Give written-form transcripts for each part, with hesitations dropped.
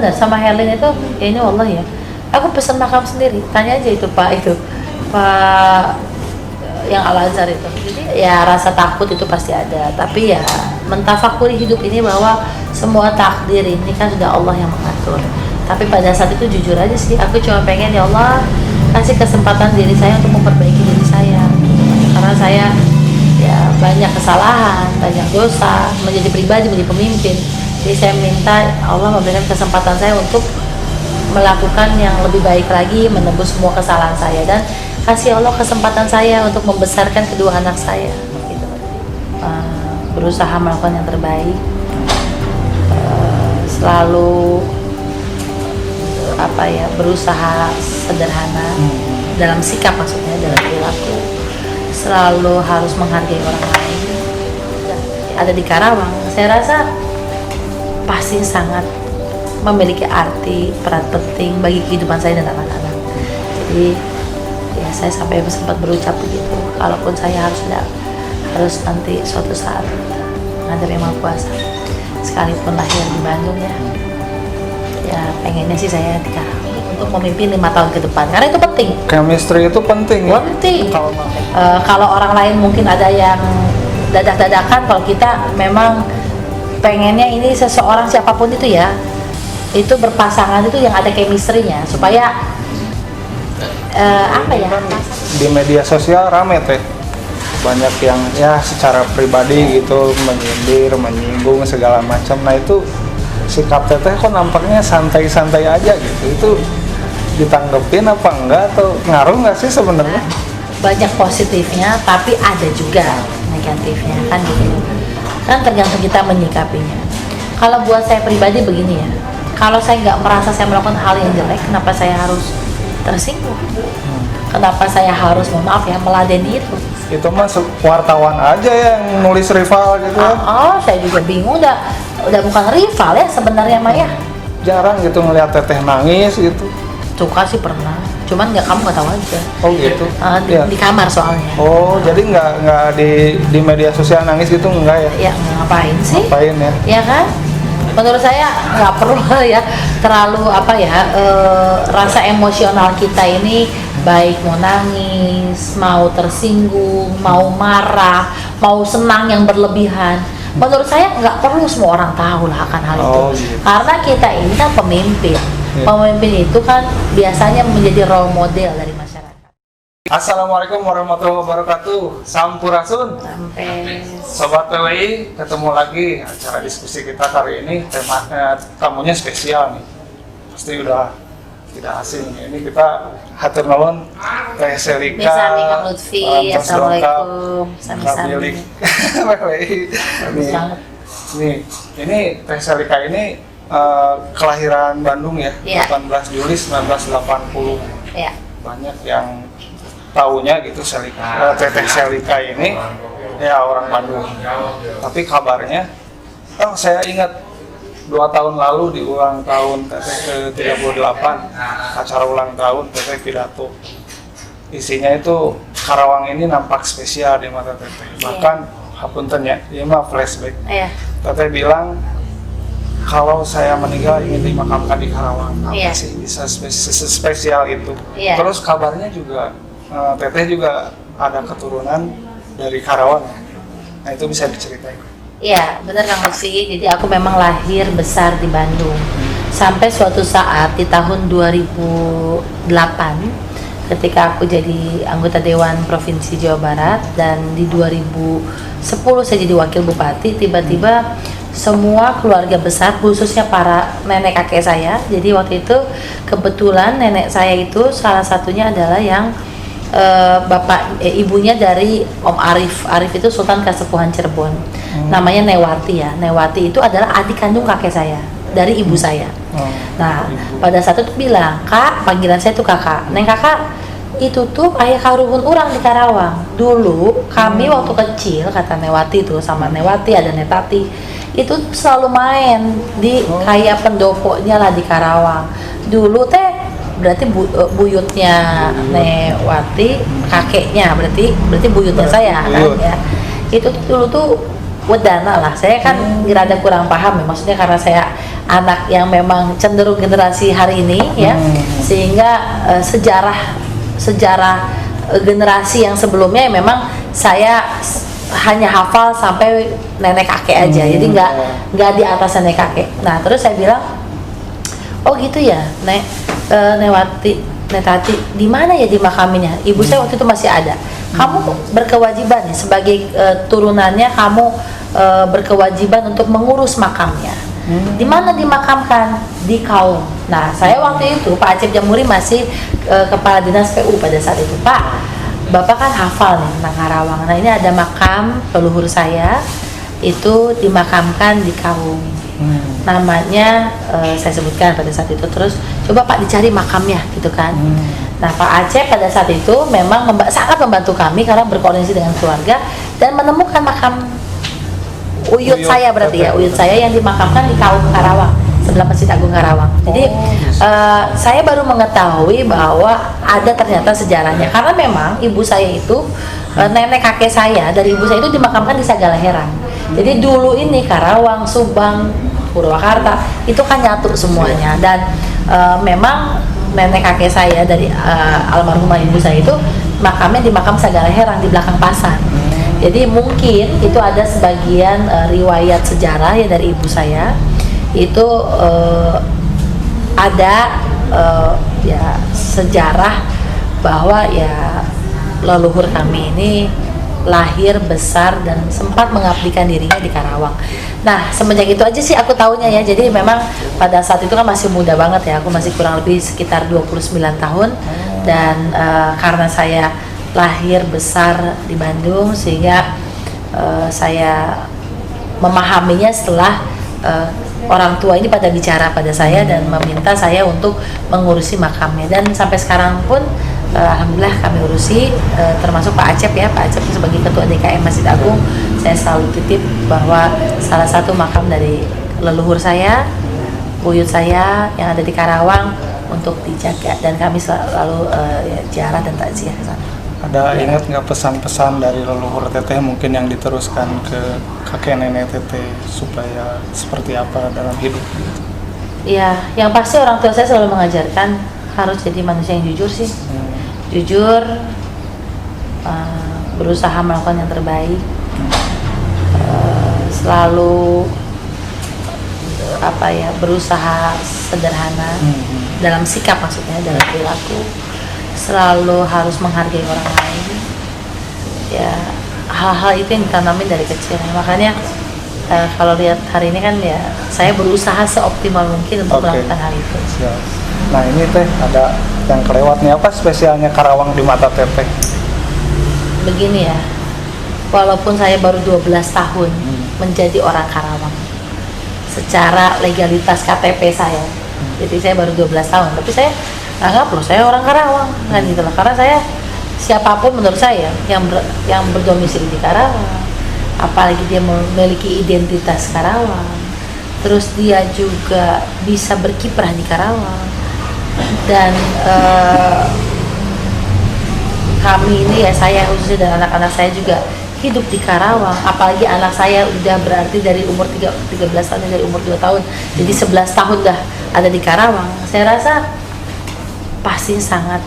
benar sama Herlin itu ya ini wallahi ya. Aku pesan makam sendiri. Tanya aja itu Pak yang Al-Azhar itu. Jadi ya rasa takut itu pasti ada, tapi ya mentafakuri hidup ini bahwa semua takdir ini kan sudah Allah yang mengatur. Tapi pada saat itu jujur aja sih, aku cuma pengen ya Allah kasih kesempatan diri saya untuk memperbaiki diri saya, karena saya ya banyak kesalahan, banyak dosa, menjadi pribadi, menjadi pemimpin. Jadi saya minta Allah memberikan kesempatan saya untuk melakukan yang lebih baik lagi, menebus semua kesalahan saya, dan kasih Allah kesempatan saya untuk membesarkan kedua anak saya gitu. Berusaha melakukan yang terbaik, selalu berusaha sederhana dalam sikap, maksudnya dalam perilaku, selalu harus menghargai orang lain. Ada di Karawang, saya rasa pasti sangat memiliki arti peran penting bagi kehidupan saya dan anak-anak. Jadi ya saya sampai sempat berucap begitu, kalaupun saya harus nanti suatu saat menghadap Yang Maha Kuasa, sekalipun lahir di Bandung ya pengennya sih saya di Karawang untuk memimpin 5 tahun ke depan, karena itu penting. Chemistry itu penting. Kalau orang lain mungkin ada yang dadak-dadakan, kalau kita memang pengennya ini seseorang siapapun itu ya, itu berpasangan itu yang ada chemistry-nya, supaya di media sosial rame teh, banyak yang ya secara pribadi gitu menyindir, menyinggung segala macam. Nah itu sikap teteh kok nampaknya santai-santai aja gitu, itu ditanggepin apa enggak, atau ngaruh nggak sih sebenarnya? Banyak positifnya tapi ada juga negatifnya kan gitu, kan tergantung kita menyikapinya. Kalau buat saya pribadi begini ya, kalau saya nggak merasa saya melakukan hal yang jelek, kenapa saya harus tersinggung? Kenapa saya harus meladeni itu? Itu mah wartawan aja yang nulis rival gitu ya. Saya juga bingung, udah bukan rival ya sebenarnya Maya. Jarang gitu ngelihat teteh nangis gitu. Suka sih pernah, cuman kamu nggak tahu aja. Oh gitu. Di kamar soalnya. Oh jadi nggak di media sosial nangis gitu enggak ya? Ya ngapain sih? Ngapain ya? Ya kan? Menurut saya nggak perlu ya terlalu rasa emosional kita ini, baik mau nangis, mau tersinggung, mau marah, mau senang yang berlebihan. Menurut saya nggak perlu semua orang tahu lah akan hal itu. Gitu. Karena kita ini kan pemimpin. Pemimpin itu kan biasanya menjadi role model dari masyarakat. Assalamualaikum warahmatullahi wabarakatuh. Sampurasun. Sampai Sobat PWI, ketemu lagi acara diskusi kita kali ini. Tamunya spesial nih, pasti udah tidak asing. Ini kita hatur nuhun Teh Selika. Misami Kang Lutfi. Assalamualaikum. Sami-sami. PWI. Nih, ini Teh Selika ini kelahiran Bandung ya, 18 Juli 1980. Ya. Banyak yang tahunya gitu Teteh Selika ini ya orang Bandung. Tapi kabarnya, saya ingat 2 tahun lalu di ulang tahun Teteh ke-38, acara ulang tahun Teteh pidato. Isinya itu Karawang ini nampak spesial di mata Teteh. Bahkan hapunten ya, ini mah flashback. Teteh bilang kalau saya meninggal ingin dimakamkan di Karawang. Apa sih bisa spesial itu? Terus kabarnya juga Teteh juga ada keturunan dari Karawang. Nah itu bisa diceritain. Iya, benar Kang Lutfi. Jadi aku memang lahir besar di Bandung. Sampai suatu saat di tahun 2008 ketika aku jadi anggota Dewan Provinsi Jawa Barat, dan di 2010 saya jadi wakil bupati, tiba-tiba semua keluarga besar, khususnya para nenek kakek saya. Jadi waktu itu kebetulan nenek saya itu salah satunya adalah yang ibunya dari Om Arif. Arif itu Sultan Kasepuhan Cirebon. Namanya Newati ya. Newati itu adalah adik kandung kakek saya dari ibu saya. Nah, pada saat itu bilang, "Kak," panggilan saya tuh kakak. "Neng kakak, itu tuh ayah karuhun orang di Karawang. Dulu kami waktu kecil," kata Newati tuh, sama Newati ada Netati, "itu selalu main di kayak pendopoknya lah di Karawang. Dulu teh," berarti buyutnya Newati, kakeknya berarti buyutnya saya kan ya. Itu dulu tuh wedana lah. Saya kan rada kurang paham ya, maksudnya karena saya anak yang memang cenderung generasi hari ini ya, sehingga sejarah generasi yang sebelumnya ya memang saya hanya hafal sampai nenek kakek aja, jadi nggak di atas nenek kakek. Nah terus saya bilang, oh gitu ya, Nek Tati, di mana ya dimakaminnya? Ibu saya waktu itu masih ada. Kamu berkewajiban ya sebagai turunannya, kamu berkewajiban untuk mengurus makamnya. Di mana dimakamkan? Di Kaum. Nah saya waktu itu Pak Acep Jamuri masih kepala dinas PU pada saat itu. Pak, Bapak kan hafal nih tentang Karawang. Nah ini ada makam leluhur saya, itu dimakamkan di Kaum. Namanya saya sebutkan pada saat itu. Terus coba Pak dicari makamnya gitu kan. Nah Pak Acep pada saat itu memang sangat membantu kami karena berkoordinasi dengan keluarga dan menemukan makam uyut saya, berarti ya uyut saya yang dimakamkan di Kaum Karawang, sebelah Masjid Agung Karawang. Jadi saya baru mengetahui bahwa ada ternyata sejarahnya, karena memang ibu saya itu nenek kakek saya dari ibu saya itu dimakamkan di Sagalaheran. Jadi dulu ini Karawang, Subang, Purwakarta itu kan nyatu semuanya, dan memang nenek kakek saya dari almarhumah ibu saya itu makamnya di makam Sagalaheran di belakang pasar. Jadi mungkin itu ada sebagian riwayat sejarah ya dari ibu saya itu ada ya sejarah bahwa ya leluhur kami ini lahir, besar, dan sempat mengabdikan dirinya di Karawang. Nah semenjak itu aja sih aku tahunya ya. Jadi memang pada saat itu kan masih muda banget ya, aku masih kurang lebih sekitar 29 tahun. Dan karena saya lahir besar di Bandung sehingga saya memahaminya setelah orang tua ini pada bicara pada saya dan meminta saya untuk mengurusi makamnya. Dan sampai sekarang pun alhamdulillah kami urusi, termasuk Pak Acep ya, Pak Acep sebagai ketua DKM Masjid Agung, saya selalu titip bahwa salah satu makam dari leluhur saya, buyut saya yang ada di Karawang untuk dijaga, dan kami selalu ya, ziarah dan takziah ke sana. Ada ingat nggak pesan-pesan dari leluhur Teteh mungkin yang diteruskan ke kakek nenek Teteh supaya seperti apa dalam hidup? Iya, yang pasti orang tua saya selalu mengajarkan harus jadi manusia yang jujur sih. Jujur, berusaha melakukan yang terbaik, selalu berusaha sederhana dalam sikap, maksudnya dalam perilaku, selalu harus menghargai orang lain. Ya hal-hal itu yang ditanamin dari kecil. Makanya kalau lihat hari ini kan ya saya berusaha seoptimal mungkin untuk melakukan hal itu. Siap. Nah ini Teh ada yang kelewat nih, apa spesialnya Karawang di mata Teteh? Begini ya, walaupun saya baru 12 tahun menjadi orang Karawang secara legalitas KTP saya, jadi saya baru 12 tahun, tapi saya anggap loh saya orang Karawang kan gitu loh, karena saya siapapun menurut saya yang berdomisili di Karawang, apalagi dia memiliki identitas Karawang, terus dia juga bisa berkiprah di Karawang. Dan kami ini ya, saya khususnya dan anak-anak saya juga hidup di Karawang, apalagi anak saya udah berarti dari umur 13 tahun, dari umur 2 tahun, jadi 11 tahun dah ada di Karawang. Saya rasa pasti sangat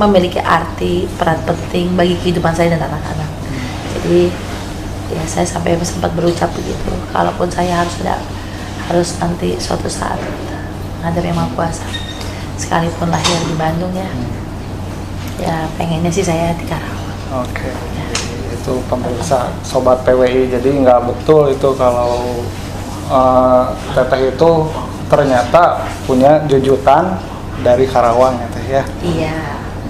memiliki arti peran penting bagi kehidupan saya dan anak-anak. Jadi ya saya sampai sempat berucap begitu, kalaupun saya harus nanti suatu saat menghadap Yang Maha Kuasa, sekalipun lahir di Bandung ya pengennya sih saya di Karawang. Oke. Ya. Itu pemirsa sobat PWI, jadi nggak betul itu kalau Teteh itu ternyata punya jujutan dari Karawang ya Teh ya. Iya.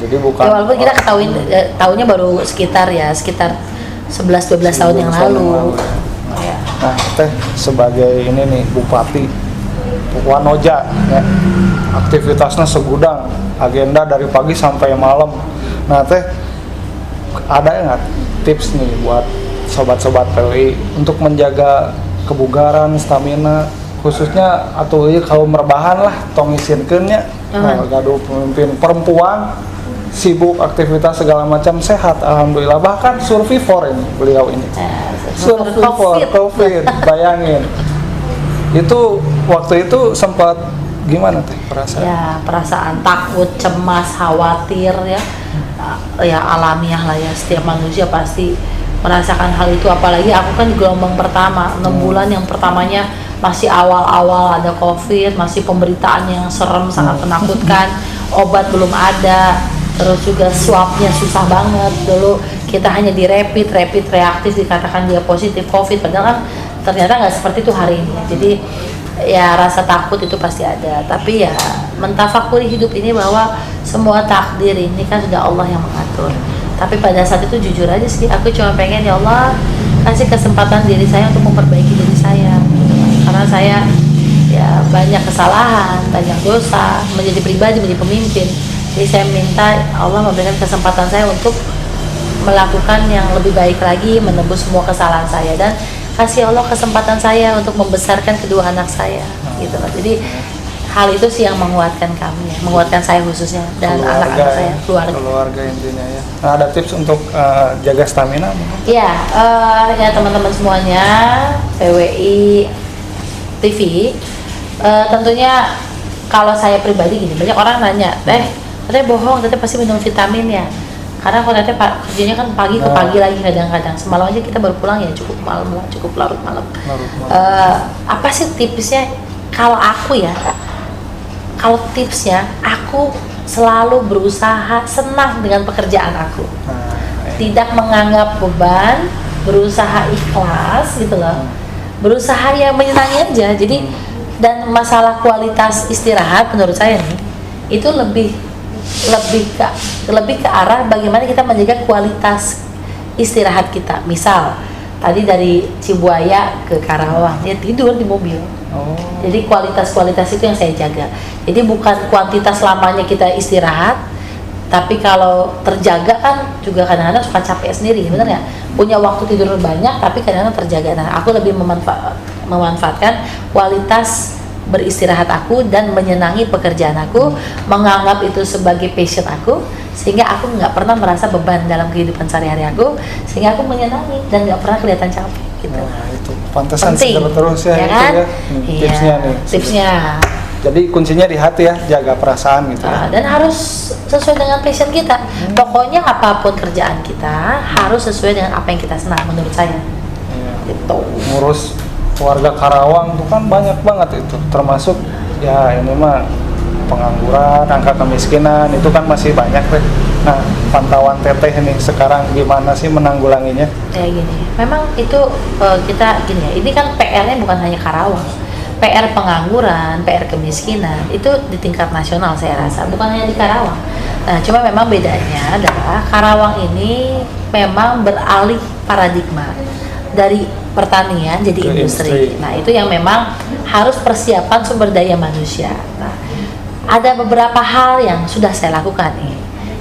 Jadi bukan. Ya, walaupun kita ketahuin tahunnya baru sekitar 11-12 tahun yang lalu. Ya. Nah Teh sebagai ini nih Bupati Wanoja ya, aktivitasnya segudang, agenda dari pagi sampai malam. Nah Teh ada nggak tips nih buat sobat-sobat PWI untuk menjaga kebugaran, stamina, khususnya atau kalau merbahan lah tong isinkeunnya. Nah gaduh pemimpin perempuan sibuk aktivitas segala macam, sehat alhamdulillah, bahkan survivor ini beliau ini survivor COVID bayangin. Itu waktu itu sempat gimana teh perasaan? Ya, perasaan takut, cemas, khawatir ya. Ya alamiah lah ya, setiap manusia pasti merasakan hal itu, apalagi aku kan di gelombang pertama, 6 bulan yang pertamanya masih awal-awal ada COVID, masih pemberitaan yang serem, sangat menakutkan, obat belum ada, terus juga swabnya susah banget. Dulu kita hanya di rapid reaktif dikatakan dia positif COVID, padahal kan ternyata nggak seperti itu hari ini. Jadi ya rasa takut itu pasti ada, tapi ya mentafakuri hidup ini bahwa semua takdir ini kan sudah Allah yang mengatur. Tapi pada saat itu jujur aja sih, aku cuma pengen ya Allah kasih kesempatan diri saya untuk memperbaiki diri saya gitu kan. Karena saya ya banyak kesalahan, banyak dosa, menjadi pribadi, menjadi pemimpin. Jadi saya minta Allah memberikan kesempatan saya untuk melakukan yang lebih baik lagi, menebus semua kesalahan saya, dan kasih Allah kesempatan saya untuk membesarkan kedua anak saya gitu kan. Jadi hal itu sih yang menguatkan kami ya, menguatkan saya khususnya dan anak-anak saya, keluarga intinya ya. Nah, ada tips untuk jaga stamina mungkin? Iya, ya teman-teman semuanya PWI TV, tentunya kalau saya pribadi gini, banyak orang nanya, katanya bohong, katanya pasti minum vitamin ya. Karena kalau nanti kerjanya kan pagi ke pagi lagi, kadang-kadang semalam aja kita baru pulang ya, cukup malam lah, cukup larut malam. Apa sih tipsnya? Kalau aku ya, kalau tipsnya aku selalu berusaha senang dengan pekerjaan aku, tidak menganggap beban, berusaha ikhlas gitu loh, berusaha yang menyenangi aja. Jadi dan masalah kualitas istirahat menurut saya nih itu lebih ke arah bagaimana kita menjaga kualitas istirahat kita. Misal tadi dari Cibuaya ke Karawang dia tidur di mobil. Jadi kualitas itu yang saya jaga. Jadi bukan kuantitas lamanya kita istirahat, tapi kalau terjaga kan juga kadang-kadang suka capek sendiri, benar ya? Punya waktu tidur banyak tapi kadang-kadang terjaga. Nah, aku lebih memanfaatkan kualitas beristirahat aku dan menyenangi pekerjaan aku, menganggap itu sebagai passion aku, sehingga aku nggak pernah merasa beban dalam kehidupan sehari-hari aku, sehingga aku menyenangi dan nggak pernah kelihatan capek gitu. Nah, itu pantesan penting segar terus ya, ya itu kan? ya. Tipsnya nih. Tipsnya. Jadi kuncinya di hati ya, jaga perasaan gitu ya. Dan harus sesuai dengan passion kita. Pokoknya apapun kerjaan kita harus sesuai dengan apa yang kita senang menurut saya. Gitu. Ngurus warga Karawang itu kan banyak banget itu, termasuk ya ini mah pengangguran, angka kemiskinan itu kan masih banyak deh. Nah, pantauan teteh ini sekarang gimana sih menanggulanginya? Kayak gini, memang itu kita gini ya, ini kan PR-nya bukan hanya Karawang, PR pengangguran, PR kemiskinan itu di tingkat nasional saya rasa, bukan hanya di Karawang. Nah, cuma memang bedanya adalah Karawang ini memang beralih paradigma dari pertanian jadi industri. Nah, itu yang memang harus persiapan sumber daya manusia. Nah, ada beberapa hal yang sudah saya lakukan nih.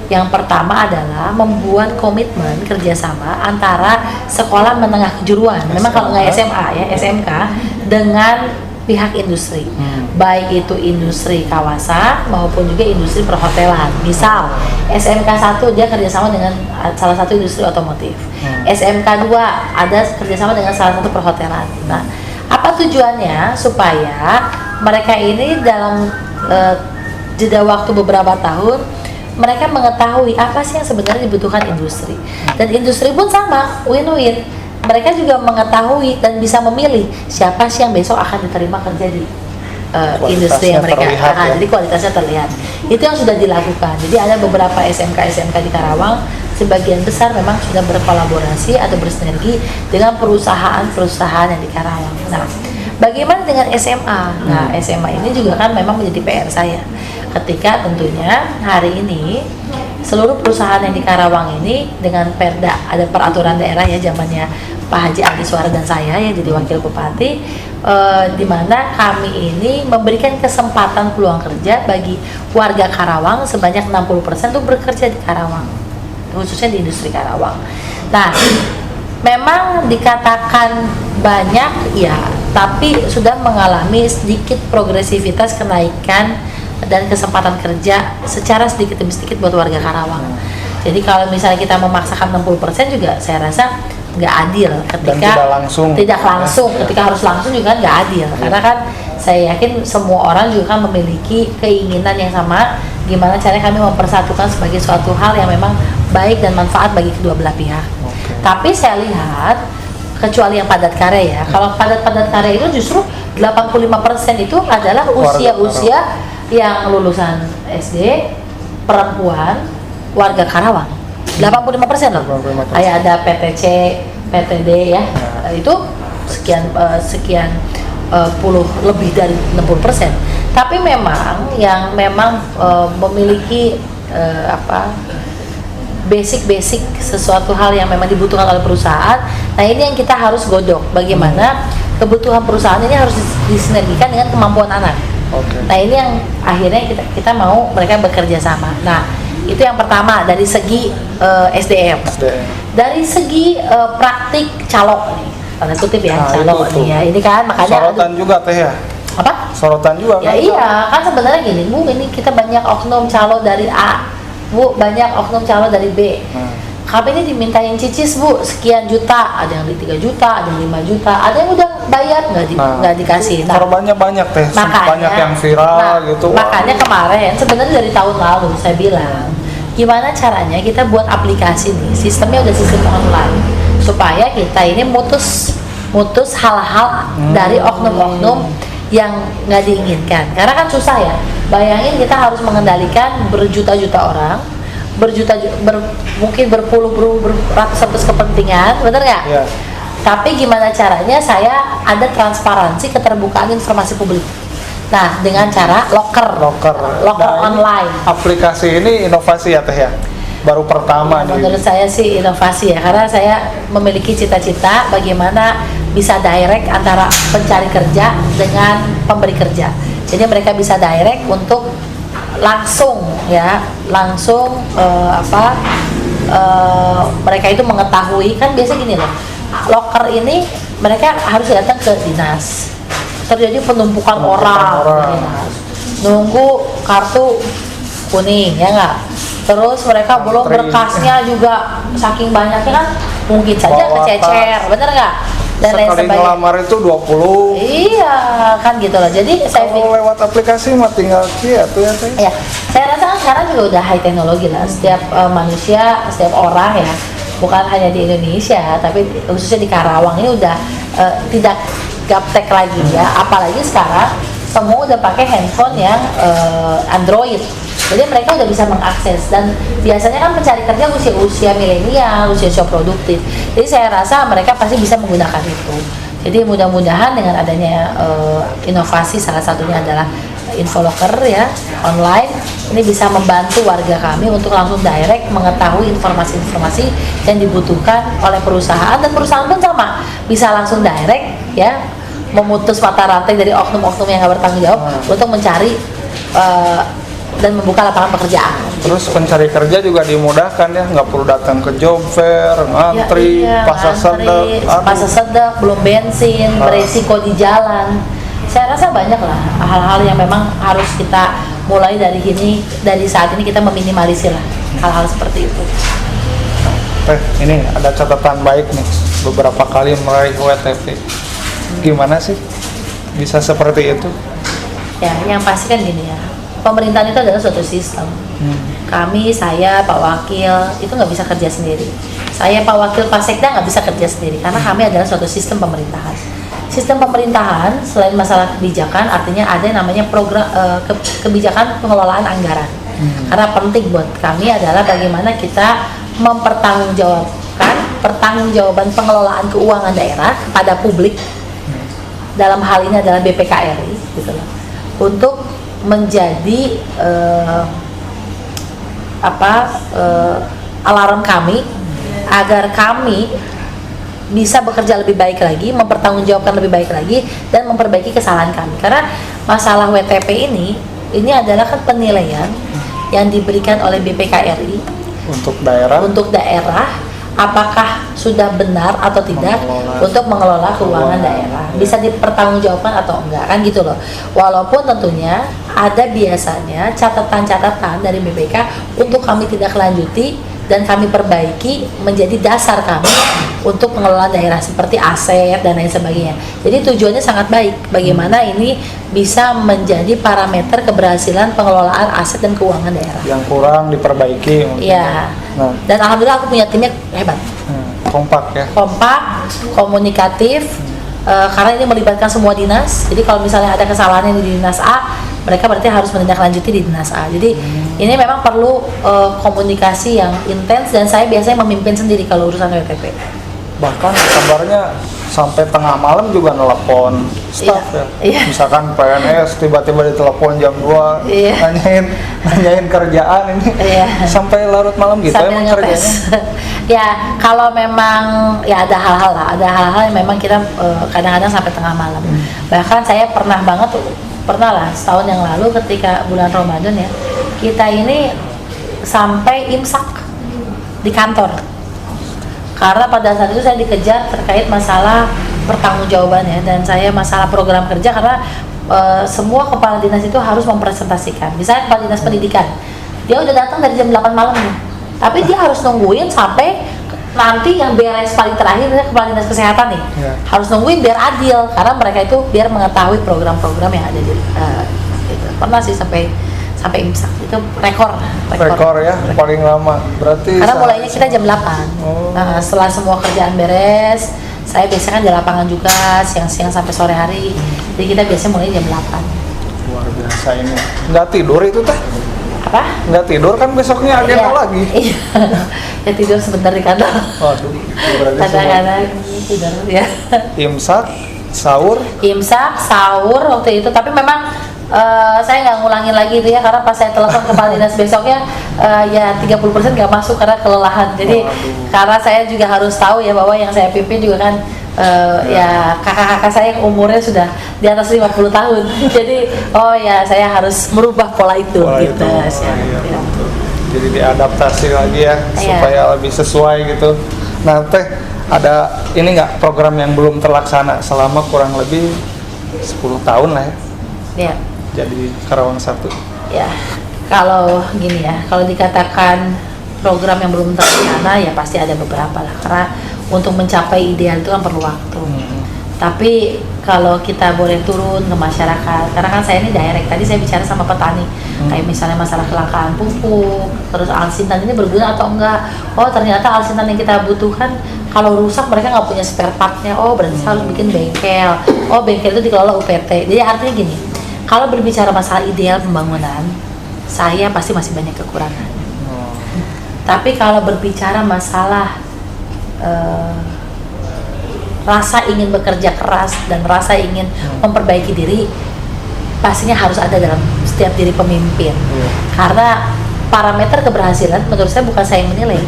Yang pertama adalah membuat komitmen kerjasama antara sekolah menengah kejuruan, memang kalau nggak SMA ya, SMK, dengan pihak industri, baik itu industri kawasan maupun juga industri perhotelan. Misal SMK 1 dia kerjasama dengan salah satu industri otomotif, SMK 2 ada kerjasama dengan salah satu perhotelan. Nah, apa tujuannya? Supaya mereka ini dalam jeda waktu beberapa tahun mereka mengetahui apa sih yang sebenarnya dibutuhkan industri, dan industri pun sama, win-win. Mereka juga mengetahui dan bisa memilih siapa sih yang besok akan diterima kerja di industri yang mereka ya? Jadi kualitasnya terlihat. Itu yang sudah dilakukan. Jadi ada beberapa SMK di Karawang, sebagian besar memang sudah berkolaborasi atau bersinergi dengan perusahaan-perusahaan yang di Karawang. Nah, bagaimana dengan SMA? Nah, SMA ini juga kan memang menjadi PR saya. Ketika tentunya hari ini seluruh perusahaan yang di Karawang ini dengan Perda, ada peraturan daerah ya zamannya Pak Haji Adi Suara dan saya ya jadi wakil bupati, di mana kami ini memberikan kesempatan peluang kerja bagi warga Karawang sebanyak 60% untuk bekerja di Karawang, khususnya di industri Karawang. Nah, memang dikatakan banyak ya, tapi sudah mengalami sedikit progresivitas kenaikan dan kesempatan kerja secara sedikit demi sedikit buat warga Karawang. Jadi kalau misalnya kita memaksakan 60% juga saya rasa nggak adil ketika tidak langsung ketika harus langsung juga kan nggak adil karena kan saya yakin semua orang juga kan memiliki keinginan yang sama gimana caranya kami mempersatukan sebagai suatu hal yang memang baik dan manfaat bagi kedua belah pihak. Tapi saya lihat kecuali yang padat karya ya, kalau padat karya itu justru 85% itu adalah usia yang lulusan SD, perempuan, warga Karawang. 85% loh. Kayak ada PTC, PTD ya, itu sekian puluh lebih dari 60%. Tapi memang yang memiliki basic sesuatu hal yang memang dibutuhkan oleh perusahaan. Nah ini yang kita harus godok. Bagaimana kebutuhan perusahaan ini harus disinergikan dengan kemampuan anak. Nah ini yang akhirnya kita mau mereka bekerja sama. Nah itu yang pertama dari segi SDM. Dari segi praktik calo nih, tanda kutip ya, calo nih ya. Ini kan makanya sorotan juga teh ya. Apa? Sorotan juga ya kan? Iya kan sebenarnya gini Bu, ini kita banyak oknum calo dari A, Bu, banyak oknum calo dari B. Kami ini dimintain cicis Bu, sekian juta, ada yang di 3 juta, ada yang 5 juta, ada yang udah bayar nggak dikasih. Nah, korbannya banyak teh, banyak yang viral gitu. Makanya kemarin sebenarnya dari tahun lalu saya bilang, gimana caranya kita buat aplikasi nih, sistemnya udah sistem online, supaya kita ini mutus hal-hal dari oknum-oknum yang nggak diinginkan. Karena kan susah ya, bayangin kita harus mengendalikan berjuta-juta orang, mungkin beratus-ratus kepentingan, bener nggak? Yeah. Tapi gimana caranya saya ada transparansi keterbukaan informasi publik. Nah, dengan cara locker online. Aplikasi ini inovasi ya teh ya? Baru pertama nih. Menurut saya sih inovasi ya, karena saya memiliki cita-cita bagaimana bisa direct antara pencari kerja dengan pemberi kerja. Jadi mereka bisa direct untuk langsung mereka itu mengetahui, kan biasa gini loh, locker ini mereka harus datang ke dinas, terjadi penumpukan orang. Nunggu kartu kuning ya nggak, terus mereka belum berkasnya juga saking banyaknya kan mungkin saja kececer, bener nggak? Dan lain sebagainya. Sekali ngelamar itu 20. Iya kan gitu loh. Jadi kalau lewat aplikasi mah tinggal tuh ya teh. Iya, saya rasa kan sekarang juga udah high teknologi lah. Setiap manusia, setiap orang ya, bukan hanya di Indonesia, tapi khususnya di Karawang ini udah tidak gaptek lagi ya. Apalagi sekarang semua udah pakai handphone yang Android. Jadi mereka udah bisa mengakses, dan biasanya kan pencari kerja usia milenial, usia produktif. Jadi saya rasa mereka pasti bisa menggunakan itu. Jadi mudah-mudahan dengan adanya inovasi, salah satunya adalah Infolocker ya, online, ini bisa membantu warga kami untuk langsung direct mengetahui informasi-informasi yang dibutuhkan oleh perusahaan, dan perusahaan pun sama, bisa langsung direct ya, memutus mata rantai dari oknum-oknum yang nggak bertanggung jawab untuk mencari dan membuka lapangan pekerjaan. Terus pencari kerja juga dimudahkan ya, nggak perlu datang ke job fair, ngantri, pasar sedek, belum bensin, beresiko di jalan. Saya rasa banyak lah hal-hal yang memang harus kita mulai dari saat ini kita meminimalisir lah hal-hal seperti itu. Ini ada catatan baik nih, beberapa kali meraih WTP. Gimana sih bisa seperti itu? Ya, yang pasti kan gini ya, pemerintahan itu adalah suatu sistem. Kami, saya, Pak Wakil itu nggak bisa kerja sendiri. Saya, Pak Wakil, Pak Sekda nggak bisa kerja sendiri karena kami adalah suatu sistem pemerintahan. Sistem pemerintahan selain masalah kebijakan, artinya ada yang namanya program kebijakan pengelolaan anggaran. Karena penting buat kami adalah bagaimana kita mempertanggungjawabkan pertanggungjawaban pengelolaan keuangan daerah kepada publik. Dalam hal ini adalah BPKRI, gitu loh, untuk menjadi alarm kami agar kami bisa bekerja lebih baik lagi, mempertanggungjawabkan lebih baik lagi, dan memperbaiki kesalahan kami. Karena masalah WTP ini adalah kan penilaian yang diberikan oleh BPKRI untuk daerah apakah sudah benar atau tidak untuk mengelola keuangan daerah, bisa dipertanggungjawabkan atau enggak, kan gitu loh. Walaupun tentunya ada biasanya catatan-catatan dari BPK untuk kami tidak lanjuti dan kami perbaiki menjadi dasar kami untuk pengelolaan daerah seperti aset dan lain sebagainya. Jadi tujuannya sangat baik, bagaimana ini bisa menjadi parameter keberhasilan pengelolaan aset dan keuangan daerah. Yang kurang diperbaiki mungkin. Iya. Nah. Dan alhamdulillah aku punya timnya hebat. Kompak ya. Kompak, komunikatif, karena ini melibatkan semua dinas. Jadi kalau misalnya ada kesalahan di dinas A, mereka berarti harus menindaklanjuti di dinas A. Jadi ini memang perlu komunikasi yang intens, dan saya biasanya memimpin sendiri kalau urusan WTP. Bahkan kabarnya sampai tengah malam juga nelpon staff ya. Iya. Misalkan PNS tiba-tiba ditelepon jam 2 Iya. nanyain kerjaan ini. Iya. Sampai larut malam gitu Sambil emang ngetes. kerjanya. Ya kalau memang ya ada hal-hal yang memang kita kadang-kadang sampai tengah malam. Bahkan saya pernah lah setahun yang lalu ketika bulan Ramadan ya, kita ini sampai imsak di kantor. Karena pada saat itu saya dikejar terkait masalah pertanggungjawabannya, dan saya masalah program kerja, karena semua kepala dinas itu harus mempresentasikan. Misalnya kepala dinas pendidikan, dia udah datang dari jam 8 malam nih, tapi dia harus nungguin sampai nanti yang beres paling terakhir, misalnya kepala dinas kesehatan nih, harus nungguin biar adil, karena mereka itu biar mengetahui program-program yang ada di gitu. Pernah sih sampai imsak, itu rekor ya, paling lama berarti. Karena mulainya kita jam 8. Nah, setelah semua kerjaan beres, saya biasanya kan di lapangan juga siang-siang sampai sore hari. Jadi kita biasanya mulai jam 8. Luar biasa ini. Nggak tidur itu teh? Apa? Nggak tidur kan besoknya agenda lagi. Iya. Ya tidur sebentar di kantor. Waduh, kadang-kadang tidur ya. Imsak, sahur waktu itu, tapi memang saya nggak ngulangin lagi itu ya, karena pas saya telepon kepala dinas besoknya ya 30% nggak masuk karena kelelahan. Jadi karena saya juga harus tahu ya bahwa yang saya pimpin juga kan ya kakak-kakak saya yang umurnya sudah di atas 50 tahun. Jadi saya harus merubah pola itu gitu. Iya. Jadi diadaptasi lagi ya supaya lebih sesuai gitu. Nah teh, ada ini nggak program yang belum terlaksana selama kurang lebih 10 tahun lah ya? Iya. Jadi Karawang 1. Ya, kalau gini ya, kalau dikatakan program yang belum terlaksana ya pasti ada beberapa lah, karena untuk mencapai ideal itu kan perlu waktu. Tapi kalau kita boleh turun ke masyarakat, karena kan saya ini direct, tadi saya bicara sama petani, kayak misalnya masalah kelangkaan pupuk, terus alsintan ini berguna atau enggak. Oh ternyata alsintan yang kita butuhkan kalau rusak mereka nggak punya spare partnya, berarti harus bikin bengkel. Bengkel itu dikelola UPT. Jadi artinya gini, kalau berbicara masalah ideal pembangunan, saya pasti masih banyak kekurangan. Tapi kalau berbicara masalah rasa ingin bekerja keras dan rasa ingin memperbaiki diri, pastinya harus ada dalam setiap diri pemimpin. Karena parameter keberhasilan menurut saya bukan saya yang menilai,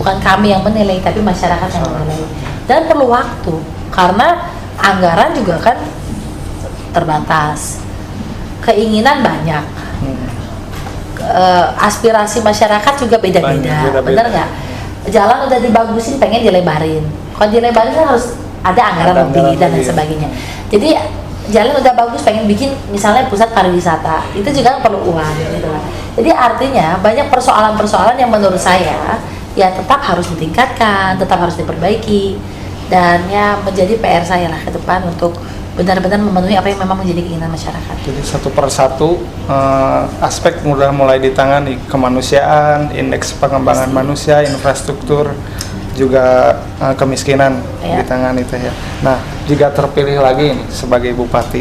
bukan kami yang menilai, tapi masyarakat yang menilai. Dan perlu waktu, karena anggaran juga kan terbatas, keinginan banyak, aspirasi masyarakat juga beda-beda. Bener nggak? Jalan udah dibagusin, pengen dilebarin. Kalau dilebarin kan harus ada anggaran lebih dan lain sebagainya. Jadi jalan udah bagus, pengen bikin misalnya pusat pariwisata, itu juga perlu uang gitu lah. Jadi artinya banyak persoalan-persoalan yang menurut saya ya tetap harus ditingkatkan, tetap harus diperbaiki, dan ya menjadi PR saya lah ke depan untuk benar-benar memenuhi apa yang memang menjadi keinginan masyarakat. Jadi satu persatu aspek mulai ditangani, kemanusiaan, indeks pengembangan manusia, infrastruktur, juga kemiskinan ditangani itu ya. Nah, jika terpilih lagi sebagai bupati,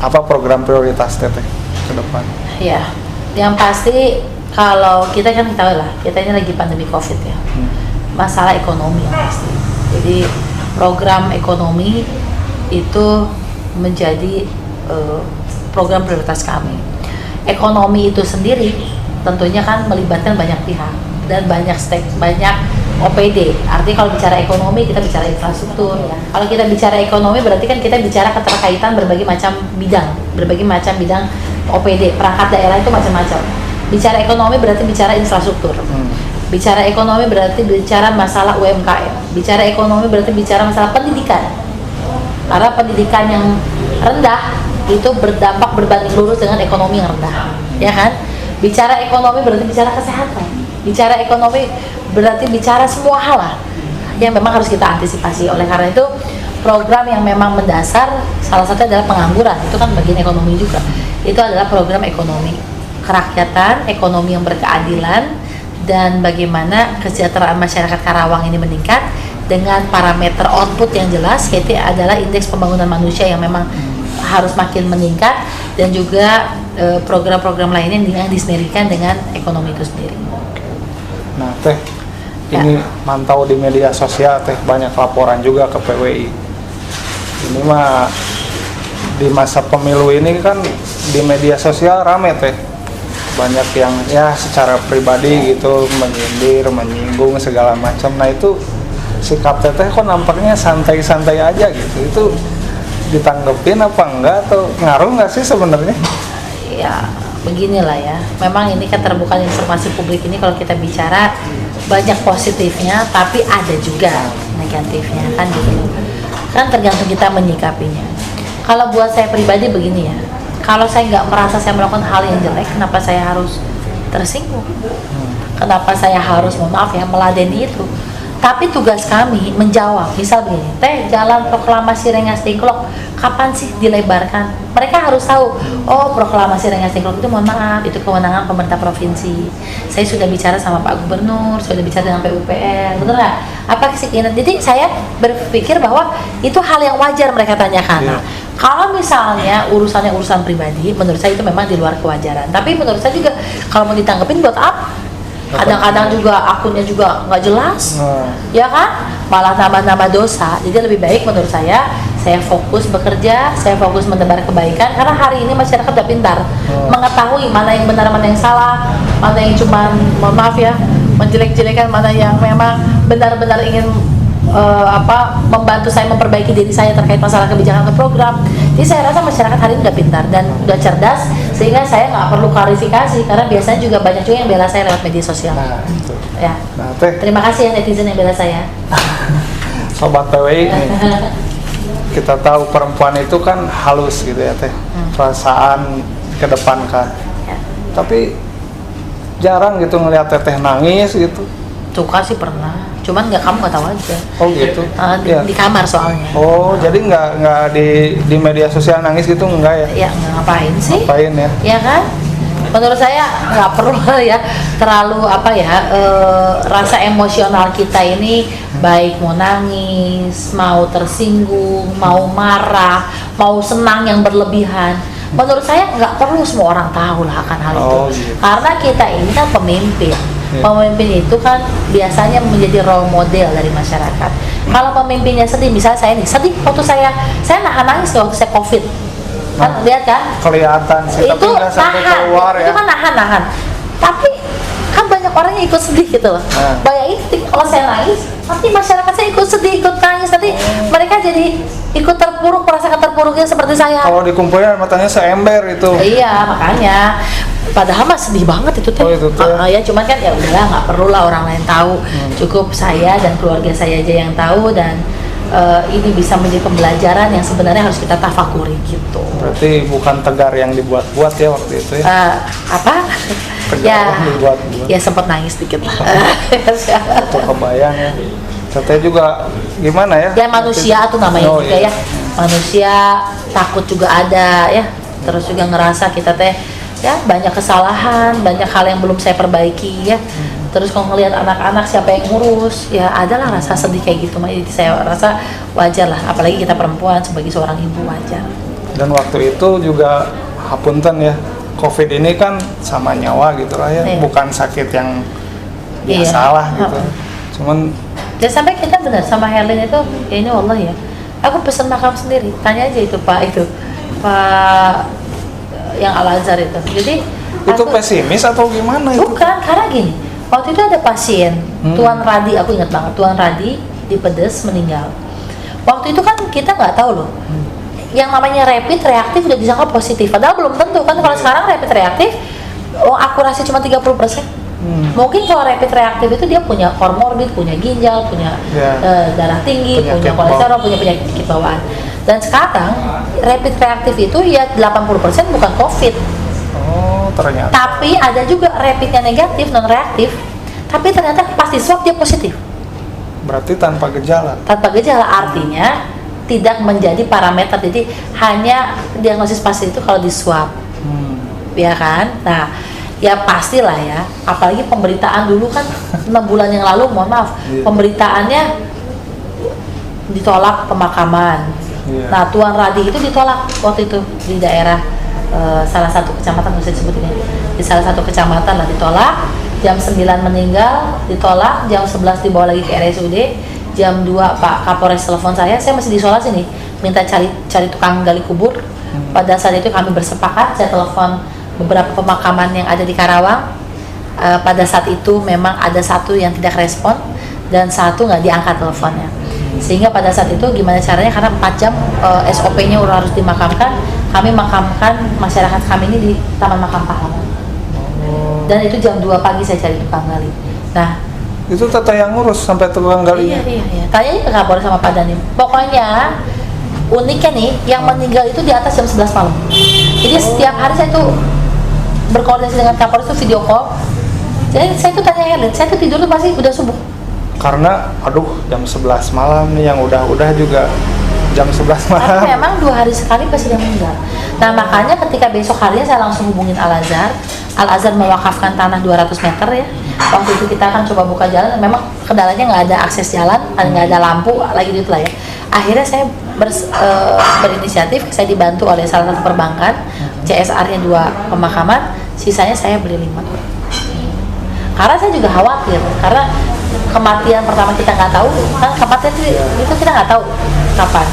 apa program prioritas teteh ke depan? Ya, yang pasti kalau kita kan tahu lah, kita ini lagi pandemi COVID ya, masalah ekonomi yang pasti. Jadi program ekonomi itu menjadi program prioritas kami. Ekonomi itu sendiri tentunya kan melibatkan banyak pihak dan banyak OPD. Artinya kalau bicara ekonomi kita bicara infrastruktur ya. Kalau kita bicara ekonomi berarti kan kita bicara keterkaitan berbagai macam bidang OPD, perangkat daerah itu macam-macam. Bicara ekonomi berarti bicara infrastruktur. Bicara ekonomi berarti bicara masalah UMKM. Bicara ekonomi berarti bicara masalah pendidikan. Karena pendidikan yang rendah itu berdampak berbanding lurus dengan ekonomi yang rendah, ya kan? Bicara ekonomi berarti bicara kesehatan. Bicara ekonomi berarti bicara semua hal lah yang memang harus kita antisipasi. Oleh karena itu program yang memang mendasar salah satunya adalah pengangguran, itu kan bagian ekonomi juga. Itu adalah program ekonomi kerakyatan, ekonomi yang berkeadilan, dan bagaimana kesejahteraan masyarakat Karawang ini meningkat dengan parameter output yang jelas, yaitu adalah indeks pembangunan manusia yang memang harus makin meningkat, dan juga program-program lainnya yang disendirikan dengan ekonomi itu sendiri. Nah Teh, ini mantau di media sosial Teh, banyak laporan juga ke PWI. Ini mah di masa pemilu ini kan di media sosial rame Teh, banyak yang ya secara pribadi gitu menyindir, menyinggung segala macam. Nah itu sikap Teteh kok nampaknya santai-santai aja gitu, itu ditanggepin apa enggak, atau ngaruh nggak sih sebenarnya? Ya beginilah ya, memang ini kan terbuka informasi publik ini, kalau kita bicara banyak positifnya tapi ada juga negatifnya kan gitu, kan tergantung kita menyikapinya. Kalau buat saya pribadi begini ya, kalau saya nggak merasa saya melakukan hal yang jelek, kenapa saya harus tersinggung? Kenapa saya harus, mohon maaf ya, meladeni itu? Tapi tugas kami menjawab, misal begini, Teh, jalan proklamasi Rengas Dengklok kapan sih dilebarkan? Mereka harus tahu, oh proklamasi Rengas Dengklok itu, mohon maaf, itu kewenangan pemerintah provinsi. Saya sudah bicara sama Pak Gubernur, sudah bicara dengan PUPR, betul nggak? Apa sih ini? Jadi saya berpikir bahwa itu hal yang wajar mereka tanyakan. Nah, kalau misalnya urusannya urusan pribadi, menurut saya itu memang di luar kewajaran. Tapi menurut saya juga kalau mau ditanggepin buat apa? Kadang-kadang juga akunnya juga nggak jelas, ya kan? Malah nambah-nambah dosa. Jadi lebih baik menurut saya fokus bekerja, saya fokus menebar kebaikan. Karena hari ini masyarakat udah pintar mengetahui mana yang benar, mana yang salah, mana yang cuma, mohon maaf ya, menjelek-jelekan, mana yang memang benar-benar ingin membantu saya memperbaiki diri saya terkait masalah kebijakan atau program. Jadi saya rasa masyarakat hari ini udah pintar dan udah cerdas, sehingga saya nggak perlu klarifikasi, karena biasanya juga banyak juga yang bela saya lewat media sosial. Nah, itu. Ya. Nah, Teh, terima kasih ya netizen yang bela saya. Sobat PWI nih, kita tahu perempuan itu kan halus gitu ya Teh, perasaan kedepankan. Ya. Tapi jarang gitu ngelihat Teteh nangis gitu. Suka sih pernah, cuman kamu nggak tahu aja. Oh gitu. Di kamar soalnya. Oh, jadi nggak di media sosial nangis gitu, enggak ya? Ya ngapain sih? Ngapain ya? Ya kan? Menurut saya nggak perlu ya terlalu rasa emosional kita ini, baik mau nangis, mau tersinggung, mau marah, mau senang yang berlebihan. Menurut saya nggak perlu semua orang tahu lah akan hal itu. Gitu. Karena kita ini kan pemimpin. Pemimpin itu kan biasanya menjadi role model dari masyarakat. Kalau pemimpinnya sedih, misalnya saya nih sedih waktu saya nahan nangis waktu saya COVID, kan lihat kan? Kelihatan sih, tapi nggak sampai keluar ya. Itu kan nahan. Tapi kan banyak orang yang ikut sedih gitu loh. Bayangin kalau saya nangis, nanti masyarakat saya ikut sedih, ikut nangis, nanti mereka jadi ikut terpuruk, merasakan terpuruknya seperti saya. Kalau dikumpulin matanya seember itu. Iya, makanya. Padahal mah sedih banget itu Teh. Oh, itu ya cuman kan ya udahlah, nggak perlu lah orang lain tahu. Cukup saya dan keluarga saya aja yang tahu, dan ini bisa menjadi pembelajaran yang sebenarnya harus kita tafakuri gitu. Berarti bukan tegar yang dibuat-buat ya waktu itu ya? Apa? Tegar yang dibuat-buat. Ya sempat nangis dikit lah. Itu kebayang ya. Teteh juga gimana ya? Ya manusia tuh namanya juga ya. Manusia takut juga ada ya. Terus juga ngerasa kita teh ya banyak kesalahan, banyak hal yang belum saya perbaiki ya. Terus kalau ngelihat anak-anak siapa yang ngurus, ya adalah rasa sedih kayak gitu. Jadi saya rasa wajar lah, apalagi kita perempuan sebagai seorang ibu, wajar. Dan waktu itu juga hapunten ya, COVID ini kan sama nyawa gitu lah ya, bukan sakit yang biasa lah gitu. Cuman dan sampai kita benar sama Herlin itu, ya ini wallah ya, aku pesen makam sendiri, tanya aja itu Pak yang Al-Azhar itu. Jadi itu pesimis atau gimana itu? Bukan, karena gini, waktu itu ada pasien Tuan Radi, aku ingat banget, Tuan Radi di Pedes meninggal. Waktu itu kan kita nggak tahu loh, yang namanya rapid reaktif udah disangka positif, padahal belum tentu kan. Kalau sekarang rapid reaktif, akurasi cuma 30%. Mungkin kalau rapid reaktif itu dia punya komorbid, punya ginjal, punya darah tinggi, punya kolesterol, punya penyakit bawaan. Dan sekarang rapid reaktif itu ya 80% bukan COVID. Oh, ternyata. Tapi ada juga rapidnya negatif, non reaktif. Tapi ternyata pas di swab dia positif. Berarti tanpa gejala. Tanpa gejala artinya tidak menjadi parameter. Jadi hanya diagnosis pasti itu kalau di swab. Ya kan? Nah, ya pastilah ya. Apalagi pemberitaan dulu kan 6 bulan yang lalu, mohon maaf, pemberitaannya ditolak pemakaman. Nah, Tuan Radi itu ditolak waktu itu di daerah salah satu kecamatan, bisa disebut ini, di salah satu kecamatan lah ditolak. Jam 9 meninggal, ditolak. Jam 11 dibawa lagi ke RSUD. Jam 2 Pak Kapolres telepon saya masih diisolasi nih, minta cari tukang gali kubur. Pada saat itu kami bersepakat, saya telepon beberapa pemakaman yang ada di Karawang. Pada saat itu memang ada satu yang tidak respon dan satu nggak diangkat teleponnya. Sehingga pada saat itu gimana caranya, karena 4 jam SOP-nya harus dimakamkan, kami makamkan masyarakat kami ini di Taman Makam Pahlawan. Dan itu jam 2 pagi saya cari tukang gali. Nah, itu Teteh yang ngurus sampai tukang gali. Iya. Tanya ke Kapolres sama Pak Danim. Pokoknya uniknya nih, yang meninggal itu di atas jam 11 malam. Jadi setiap hari saya tuh berkoordinasi dengan Kapolres itu video call. Jadi saya tuh tanya Helen, saya tuh tidur tuh pasti udah subuh. Karena jam 11 malam nih, yang udah juga jam 11 malam. Tapi memang 2 hari sekali pasti dia meninggal. Nah, makanya ketika besok harinya saya langsung hubungin Al-Azhar. Al-Azhar mewakafkan tanah 200 meter ya. Waktu itu kita akan coba buka jalan, memang kendalanya nggak ada akses jalan, nggak ada lampu, lagi gitu lah ya. Akhirnya saya berinisiatif, saya dibantu oleh salah satu perbankan, CSR-nya 2 pemakaman, sisanya saya beli 5. Karena saya juga khawatir, karena kematian pertama kita nggak tahu, kan kematian itu kita nggak tahu kapan.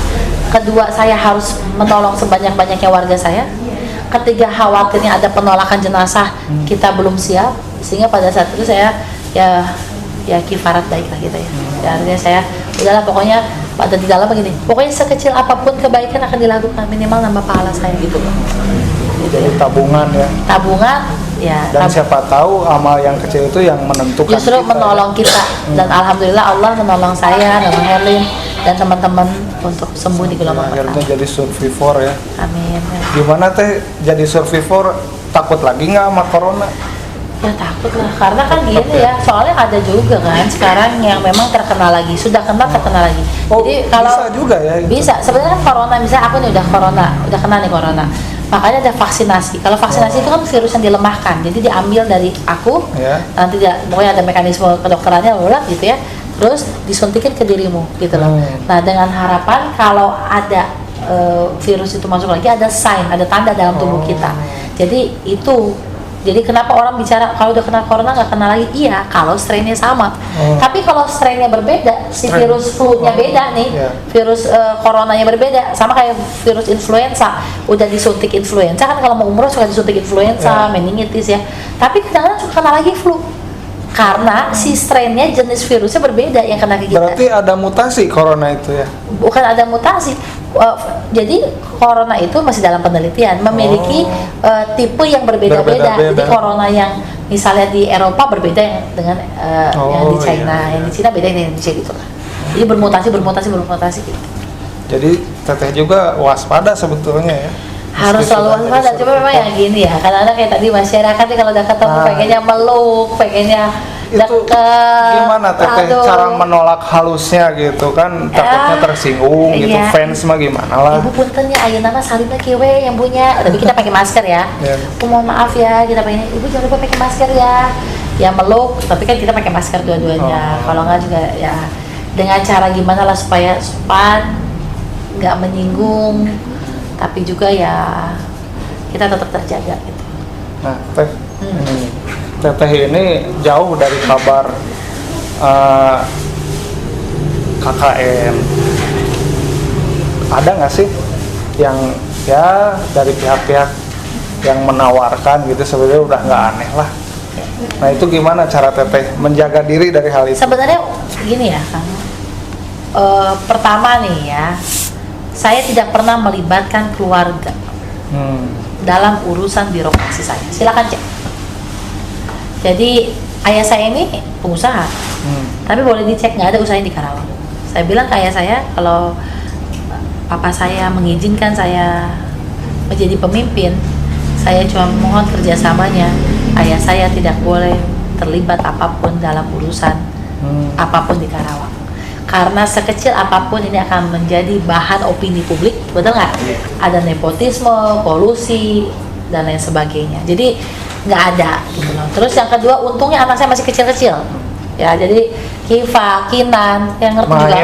Kedua, saya harus menolong sebanyak-banyaknya warga saya. Ketiga, khawatirnya ada penolakan jenazah, kita belum siap, sehingga pada saat itu saya ya kifarat baik lah gitu ya. Artinya saya udahlah, pokoknya pada di dalam begini, pokoknya sekecil apapun kebaikan akan dilakukan, minimal nambah pahala saya gitu loh. Jadi tabungan ya. Tabungan ya. Dan siapa tahu amal yang kecil itu yang menentukan. Justru kita, menolong kita. Dan alhamdulillah Allah menolong saya, menolong Herlin dan teman-teman untuk sembuh di gelombang pertama. Akhirnya jadi survivor ya. Amin. Gimana Teh jadi survivor, takut lagi nggak sama corona? Ya takut lah, karena kan gini ya, soalnya ada juga kan sekarang yang memang terkena lagi, sudah kena terkena lagi. Jadi kalau bisa juga ya gitu. Bisa, sebenarnya corona, misalnya aku nih udah kena nih corona, makanya ada vaksinasi. Kalau vaksinasi itu kan virus yang dilemahkan, jadi diambil dari aku, nanti pokoknya ada mekanisme kedokterannya gitu ya, terus disuntikin ke dirimu gitu loh. Nah, dengan harapan kalau ada virus itu masuk lagi, ada sign, ada tanda dalam tubuh kita. Jadi kenapa orang bicara kalau udah kena corona nggak kena lagi? Iya, kalau strainnya sama. Tapi kalau strainnya berbeda, si virus flu-nya beda nih, virus coronanya berbeda, sama kayak virus influenza. Udah disuntik influenza kan, kalau mau umroh suka disuntik influenza, meningitis ya. Tapi kadang-kadang suka kena lagi flu. Karena si strainnya, jenis virusnya berbeda yang kena ke kita. Berarti ada mutasi corona itu ya? Bukan ada mutasi. Jadi corona itu masih dalam penelitian, memiliki tipe yang berbeda-beda. Jadi corona yang misalnya di Eropa berbeda dengan yang di China, yang di Cina beda dengan yang di Cina gitu lah. Jadi bermutasi gitu. Jadi Teteh juga waspada sebetulnya ya? Harus selalu waspada, cuma memang ya gini ya, kadang-kadang kayak tadi masyarakat nih kalau udah ketemu pengennya meluk, pengennya deket. Gimana Teteh cara menolak halusnya gitu kan, takutnya tersinggung gitu, fans mah gimana lah. Ibu puntennya, ayeuna mah salibna kieu yang punya, tapi kita pakai masker ya. Aku mohon maaf ya, kita pengen, ibu jangan lupa pakai masker ya. Ya meluk, tapi kan kita pakai masker dua-duanya. Kalau enggak juga ya dengan cara gimana lah supaya sopan, nggak menyinggung, tapi juga ya kita tetap terjaga gitu. Nah, Teh, Teteh ini jauh dari kabar KKN. Ada nggak sih yang ya dari pihak-pihak yang menawarkan gitu, sebenarnya udah nggak aneh lah. Nah, itu gimana cara Teteh menjaga diri dari hal itu? Sebenarnya gini ya Kang, pertama nih ya, saya tidak pernah melibatkan keluarga dalam urusan birokrasi saya. Silakan cek. Jadi ayah saya ini pengusaha, tapi boleh dicek nggak ada usahanya di Karawang. Saya bilang ke ayah saya, kalau papa saya mengizinkan saya menjadi pemimpin, saya cuma mohon kerjasamanya. Ayah saya tidak boleh terlibat apapun dalam urusan apapun di Karawang. Karena sekecil apapun ini akan menjadi bahan opini publik, betul nggak? Ada nepotisme, kolusi, dan lain sebagainya. Jadi nggak ada gitu loh. Terus yang kedua, untungnya anak saya masih kecil-kecil. Ya, jadi Kiva, Kinan, yang ngerti juga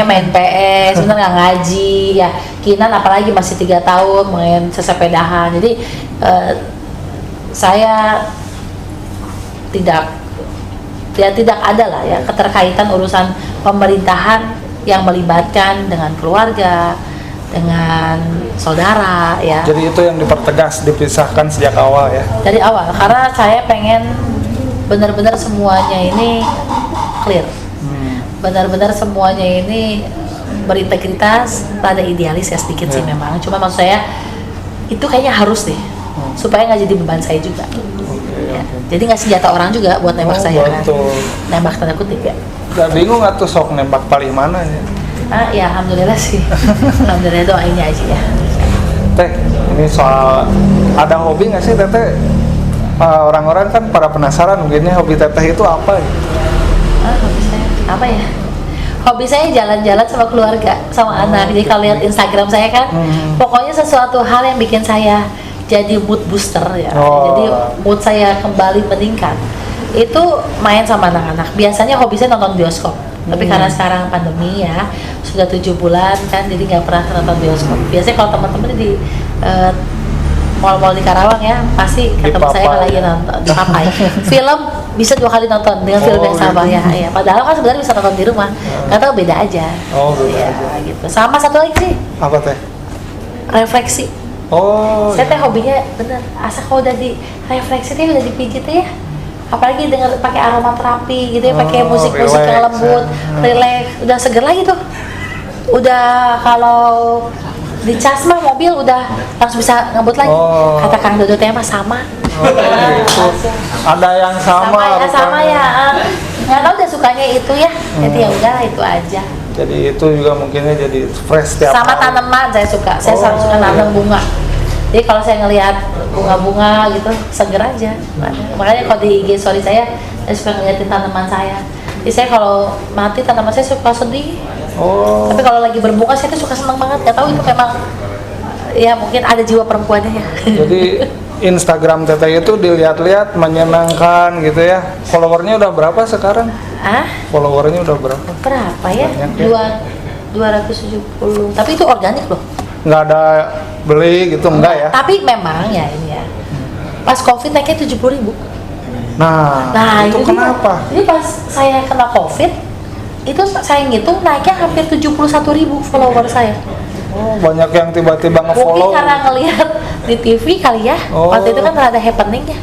main PS, sebenarnya nggak ngaji. Ya, Kinan apalagi masih 3 tahun main sesepedahan. Jadi saya tidak ada lah ya keterkaitan urusan pemerintahan yang melibatkan dengan keluarga, dengan saudara ya. Jadi itu yang dipertegas, dipisahkan sejak awal ya. Dari awal, karena saya pengen benar-benar semuanya ini clear. Benar-benar semuanya ini berintegritas, rada idealis ya sedikit sih memang. Cuma maksud saya itu kayaknya harus deh, supaya nggak jadi beban saya juga. Ya. Jadi nggak senjata orang juga buat nembak saya kan. Nembak tanda kutip ya. Gak bingung nggak tuh sok nembak paling mana ya? Ya alhamdulillah sih. Alhamdulillah, doainnya aja ya. Teh, ini soal ada hobi nggak sih Teteh? Orang-orang kan pada penasaran mungkinnya hobi Teteh itu apa? Hobi saya apa ya? Hobi saya jalan-jalan sama keluarga, sama anak. Jadi kalau lihat Instagram saya kan, pokoknya sesuatu hal yang bikin saya jadi mood booster ya. Jadi mood saya kembali meningkat. Itu main sama anak-anak. Biasanya hobi saya nonton bioskop. Tapi karena sekarang pandemi ya, sudah 7 bulan kan, jadi nggak pernah nonton bioskop. Biasanya kalau teman-teman di mall-mall di Karawang ya, pasti ketemu saya lagi nonton di Papai. Film bisa 2 kali nonton dengan film yang sama ya. Padahal kan sebenarnya bisa nonton di rumah. Nggak tahu beda aja. Beda aja. Gitu. Sama satu lagi sih. Apa teh? Refleksi. Saya teh hobinya bener. Asal kalau udah di refleksi teh udah dipijit ya. Apalagi dengan pakai aromaterapi gitu ya, pakai musik-musik yang lembut, relax, udah seger lagi tuh. Udah kalau dicas mah mobil udah langsung bisa ngebut lagi. Kata Kang Dodo teh mah sama. Ada yang sama ya. Nggak tahu udah sukanya itu ya. Jadi ya udah itu aja. Jadi itu juga mungkinnya jadi fresh tiap sama hari. Tanaman saya suka. Saya selalu suka nanam bunga. Jadi kalau saya ngelihat bunga-bunga gitu seger aja. Makanya kalau di IG story saya suka ngeliatin tanaman saya. Jadi saya kalau mati tanaman saya suka sedih. Tapi kalau lagi berbunga saya tuh suka senang banget. Gak tahu itu memang ya mungkin ada jiwa perempuannya ya. Jadi Instagram Teteh itu dilihat-lihat menyenangkan gitu ya. Followernya udah berapa sekarang? Followernya udah berapa? Berapa ya? 270. Tapi itu organik loh. Nggak ada beli gitu, enggak ya? Tapi memang ya ini ya. Pas Covid naiknya 70.000. Nah itu kenapa? Jadi pas saya kena Covid, itu saya ngitung naiknya hampir 71.000 follower saya. Banyak yang tiba-tiba nge-follow. Mungkin karena ngelihat di TV kali ya. Waktu itu kan rada happening ya.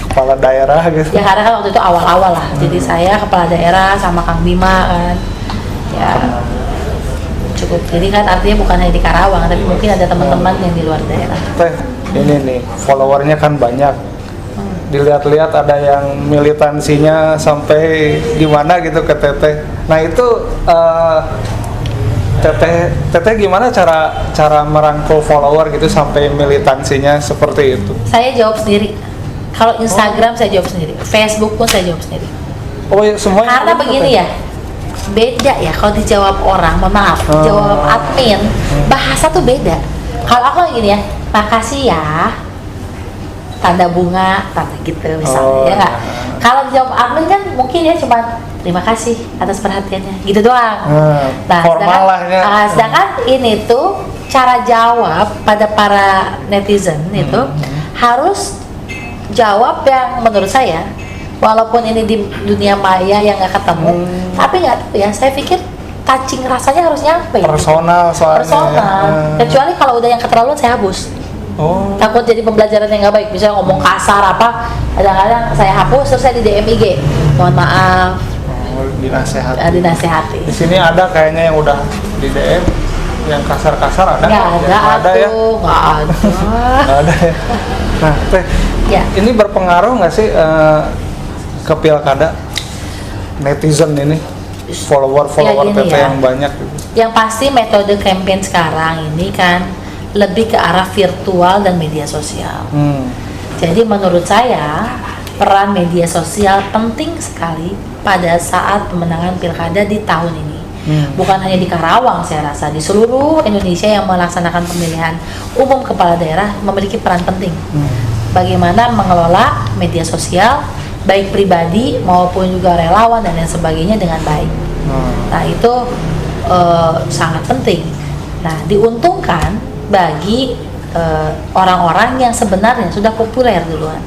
Kepala daerah gitu. Ya karena kan waktu itu awal-awal lah. Jadi saya kepala daerah sama Kang Bima kan. Ya cukup. Jadi kan artinya bukan hanya di Karawang, tapi mungkin ada teman-teman yang di luar daerah. Teh, ini nih followernya kan banyak. Dilihat-lihat ada yang militansinya sampai gimana gitu ke Teteh. Nah itu Teteh gimana cara merangkul follower gitu sampai militansinya seperti itu? Saya jawab sendiri. Kalau Instagram saya jawab sendiri, Facebook pun saya jawab sendiri. Ya semuanya. Karena begini ya, beda ya kalau dijawab orang, maaf, jawab admin, bahasa tuh beda. Kalau aku gini ya, makasih ya, tanda bunga, tanda gitu misalnya ya nggak. Kalau dijawab admin kan mungkin ya cuma terima kasih atas perhatiannya, gitu doang. Formal lah ya. Sedangkan ini tuh cara jawab pada para netizen itu harus jawab yang menurut saya, walaupun ini di dunia maya yang nggak ketemu, tapi nggak tahu ya, saya pikir touching rasanya harus nyampe. Personal soalnya. Personal. Kecuali kalau udah yang keterlaluan saya hapus. Takut jadi pembelajaran yang nggak baik, misalnya ngomong kasar apa, kadang-kadang saya hapus terus saya di DM IG, mohon maaf. Dinasehati. Dinasehati. Di sini ada kayaknya yang udah di DM yang kasar-kasar ada? Nggak ada ya? Nggak ada. Nggak ada ya. Nah, Teh, ini berpengaruh nggak sih ke pilkada netizen ini, follower Teteh ya, yang banyak gitu? Yang pasti metode campaign sekarang ini kan lebih ke arah virtual dan media sosial. Jadi menurut saya peran media sosial penting sekali pada saat pemenangan pilkada di tahun ini. Bukan hanya di Karawang, saya rasa di seluruh Indonesia yang melaksanakan pemilihan umum kepala daerah memiliki peran penting. Bagaimana mengelola media sosial, baik pribadi maupun juga relawan dan lain sebagainya dengan baik. Nah itu sangat penting. Nah diuntungkan bagi orang-orang yang sebenarnya sudah populer duluan.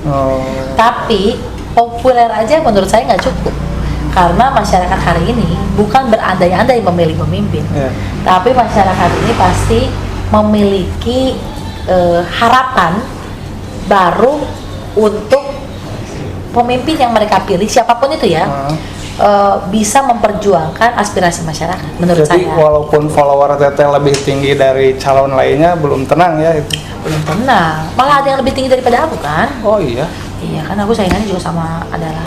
Tapi populer aja menurut saya nggak cukup. Karena masyarakat hari ini bukan berandai-andai memilih pemimpin, tapi masyarakat ini pasti memiliki harapan baru untuk pemimpin yang mereka pilih, siapapun itu ya, bisa memperjuangkan aspirasi masyarakat. Menurut Jadi, saya. walaupun follower Teteh lebih tinggi dari calon lainnya, belum tenang ya itu? Belum tenang. Malah ada yang lebih tinggi daripada aku kan? Oh iya. Iya kan, aku saingannya juga sama adalah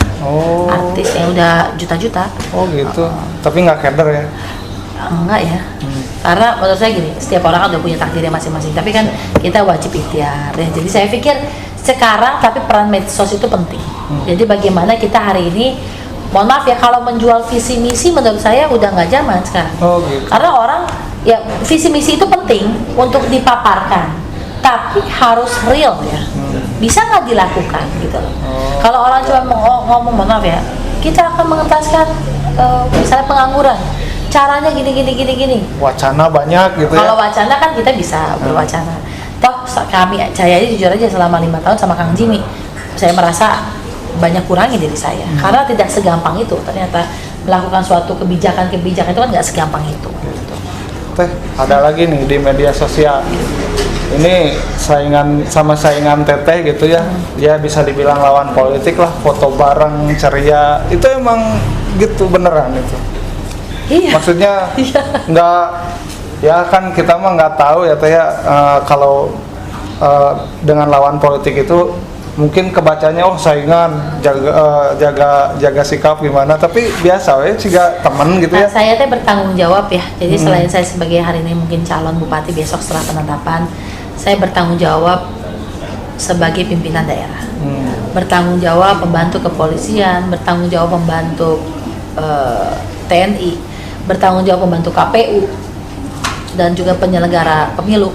artis yang udah juta-juta. Oh gitu. Tapi nggak keder ya? Enggak ya. Karena menurut saya gini, setiap orang kan udah punya takdirnya masing-masing. Tapi kan kita wajib ikhtiar ya. Jadi saya pikir sekarang tapi peran medsos itu penting. Jadi bagaimana kita hari ini, mohon maaf ya, kalau menjual visi misi menurut saya udah nggak zaman sekarang. Oh gitu. Karena orang ya visi misi itu penting untuk dipaparkan, tapi harus real ya. Bisa nggak dilakukan gitu loh. Kalau orang cuma ngomong, mohon maaf ya, kita akan mengentaskan misalnya pengangguran, caranya gini. Wacana banyak gitu ya? Kalau wacana kan kita bisa berwacana. Toh saya jujur aja selama 5 tahun sama Kang Jimmy, saya merasa banyak kurangi diri saya. Karena tidak segampang itu ternyata melakukan suatu kebijakan itu kan nggak segampang itu. Gitu. Teh, ada lagi nih di media sosial. Ini saingan Teteh gitu ya. Dia bisa dibilang lawan politik lah, foto bareng, ceria. Itu emang gitu beneran itu? Iya. Maksudnya nggak, ya kan kita mah nggak tahu ya Teh ya, kalau dengan lawan politik itu mungkin kebacanya saingan, jaga sikap gimana, tapi biasa ya juga temen gitu ya. Nah, saya bertanggung jawab ya. Jadi selain saya sebagai hari ini mungkin calon bupati, besok setelah penetapan saya bertanggung jawab sebagai pimpinan daerah. Bertanggung jawab membantu kepolisian, bertanggung jawab membantu TNI, bertanggung jawab membantu KPU dan juga penyelenggara pemilu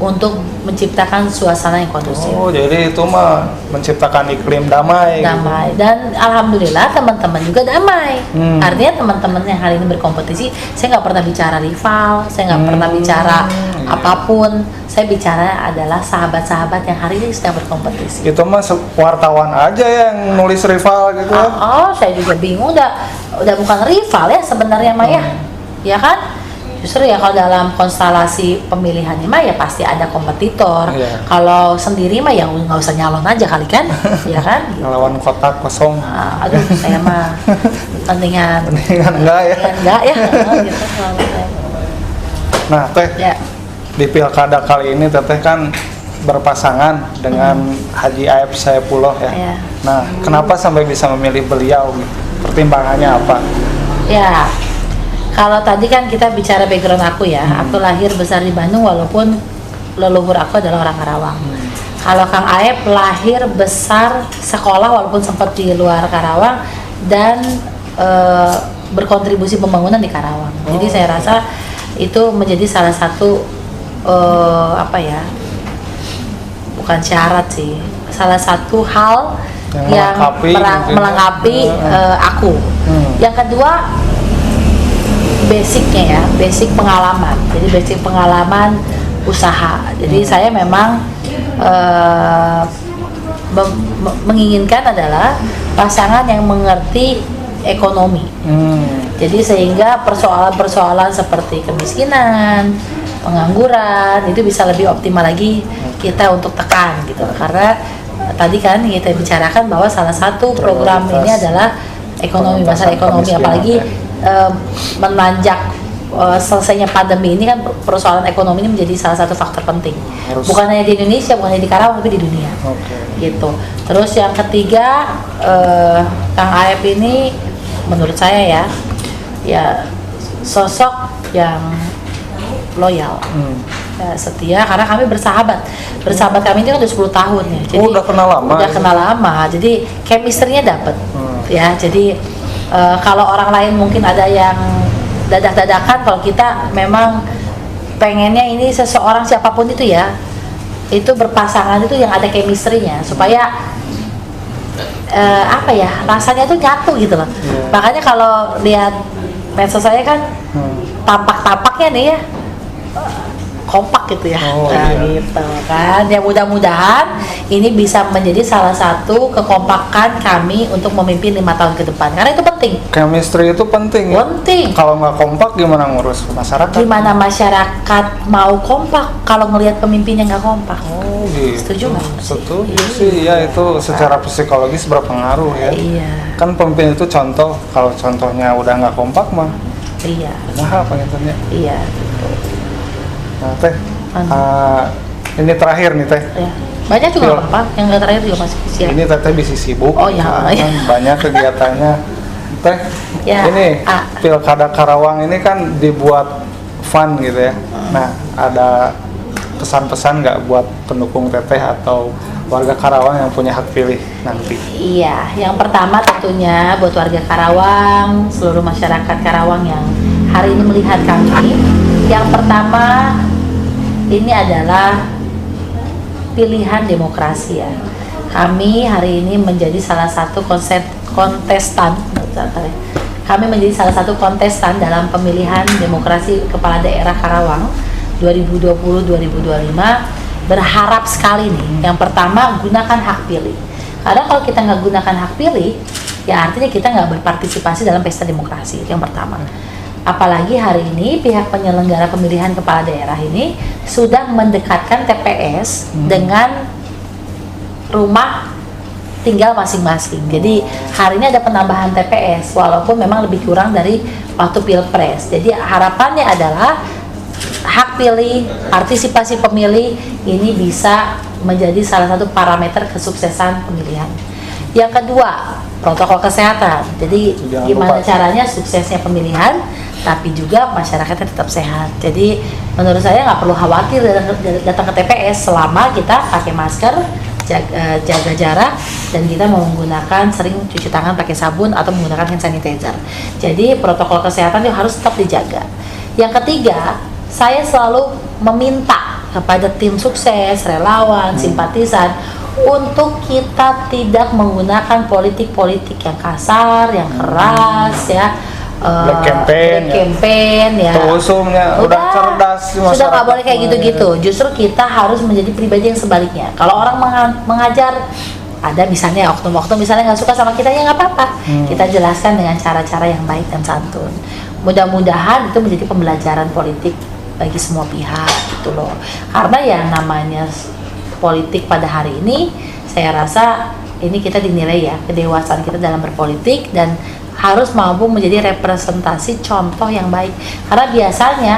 untuk menciptakan suasana yang kondusif. Oh, jadi itu mah menciptakan iklim damai. Damai gitu. Dan alhamdulillah teman-teman juga damai. Artinya teman-teman yang hari ini berkompetisi, saya nggak pernah bicara rival, saya nggak pernah bicara apapun. Saya bicara adalah sahabat-sahabat yang hari ini sedang berkompetisi. Itu mah wartawan aja yang nulis rival gitu. Saya juga bingung. Udah bukan rival ya sebenarnya mah ya kan? Justru ya kalau dalam konstelasi pemilihannya mah ya pasti ada kompetitor. Kalau sendiri mah ya nggak usah nyalon aja kali kan, ya kan? Lawan kotak kosong. Aduh, saya mah pentingan enggak ya? Enggak ya. Gitu, nah, Teh, di pilkada kali ini Teteh kan berpasangan dengan Haji Aep Saipullah ya. Nah, kenapa sampai bisa memilih beliau? Pertimbangannya apa? Ya. Kalau tadi kan kita bicara background aku ya, aku lahir besar di Bandung walaupun leluhur aku adalah orang Karawang. Kalau Kang Aep lahir besar sekolah walaupun sempat di luar Karawang dan berkontribusi pembangunan di Karawang. Jadi saya rasa itu menjadi salah satu bukan syarat sih, salah satu hal yang melengkapi aku. Yang kedua, basic pengalaman. Jadi basic pengalaman usaha. Jadi saya memang menginginkan adalah pasangan yang mengerti ekonomi. Jadi sehingga persoalan-persoalan seperti kemiskinan, pengangguran itu bisa lebih optimal lagi kita untuk tekan gitu. Karena tadi kan kita bicarakan bahwa salah satu program ini adalah ekonomi, masalah ekonomi, apalagi menanjak selesainya pandemi ini kan persoalan ekonomi ini menjadi salah satu faktor penting. Bukan hanya di Indonesia, bukan hanya di Karawang, tapi di dunia. Gitu. Terus yang ketiga, Kang Aep ini menurut saya ya sosok yang loyal. Ya, setia karena kami bersahabat kami ini kan udah 10 tahun ya, jadi udah kenal lama. Udah kenal lama, jadi chemistry-nya dapet. Ya, jadi kalau orang lain mungkin ada yang dadak-dadakan, kalau kita memang pengennya ini seseorang siapapun itu ya, itu berpasangan itu yang ada chemistry-nya supaya rasanya tuh nyatu gitu loh. Makanya kalau lihat medsos saya kan tampak-tampaknya nih ya kompak gitu ya. Gitu kan. Ya mudah-mudahan ini bisa menjadi salah satu kekompakan kami untuk memimpin 5 tahun ke depan. Karena itu penting. Chemistry itu penting. Penting. Kalau nggak kompak gimana ngurus masyarakat? Gimana masyarakat mau kompak kalau ngelihat pemimpinnya nggak kompak? Gitu. Setuju nggak? Setuju sih. Ya itu secara psikologis berpengaruh ya. Iya. Kan pemimpin itu contoh. Kalau contohnya udah nggak kompak mah. Iya. Nah apa gitu? Iya. Gitu. Nah teh, ini terakhir nih teh. Ya. Banyak juga nggak apa-apa, yang nggak terakhir juga masih siap. Ini teteh bisa sibuk. Oh ya. Kan banyak kegiatannya. Teh, ya. Ini Pilkada Karawang ini kan dibuat fun gitu ya. Nah, ada pesan-pesan nggak buat pendukung teteh atau warga Karawang yang punya hak pilih nanti? Iya, yang pertama tentunya buat warga Karawang, seluruh masyarakat Karawang yang hari ini melihat kami. Yang pertama, ini adalah pilihan demokrasi ya. Kami hari ini menjadi salah satu kontestan. Kami menjadi salah satu kontestan dalam pemilihan demokrasi kepala daerah Karawang 2020-2025. Berharap sekali nih, yang pertama gunakan hak pilih. Karena kalau kita nggak gunakan hak pilih, ya artinya kita nggak berpartisipasi dalam pesta demokrasi. Itu yang pertama. Apalagi hari ini pihak penyelenggara pemilihan kepala daerah ini sudah mendekatkan TPS dengan rumah tinggal masing-masing. Jadi hari ini ada penambahan TPS walaupun memang lebih kurang dari waktu Pilpres. Jadi harapannya adalah hak pilih, partisipasi pemilih ini bisa menjadi salah satu parameter kesuksesan pemilihan. Yang kedua, protokol kesehatan. Jadi gimana caranya suksesnya pemilihan tapi juga masyarakatnya tetap sehat. Jadi menurut saya nggak perlu khawatir datang ke TPS selama kita pakai masker, jaga jarak, dan kita mau menggunakan sering cuci tangan pakai sabun atau menggunakan hand sanitizer. Jadi protokol kesehatan itu harus tetap dijaga. Yang ketiga, saya selalu meminta kepada tim sukses, relawan, simpatisan untuk kita tidak menggunakan politik-politik yang kasar, yang keras ya. Black campaign ya. Usumnya udah cerdas. Sudah nggak boleh kayak gitu-gitu. Justru kita harus menjadi pribadi yang sebaliknya. Kalau orang mengajar, ada misalnya oknum-oknum misalnya nggak suka sama kita, ya nggak apa-apa. Kita jelaskan dengan cara-cara yang baik dan santun. Mudah-mudahan itu menjadi pembelajaran politik bagi semua pihak gitu loh. Karena yang namanya politik pada hari ini, saya rasa ini kita dinilai ya kedewasaan kita dalam berpolitik dan harus mampu menjadi representasi contoh yang baik. Karena biasanya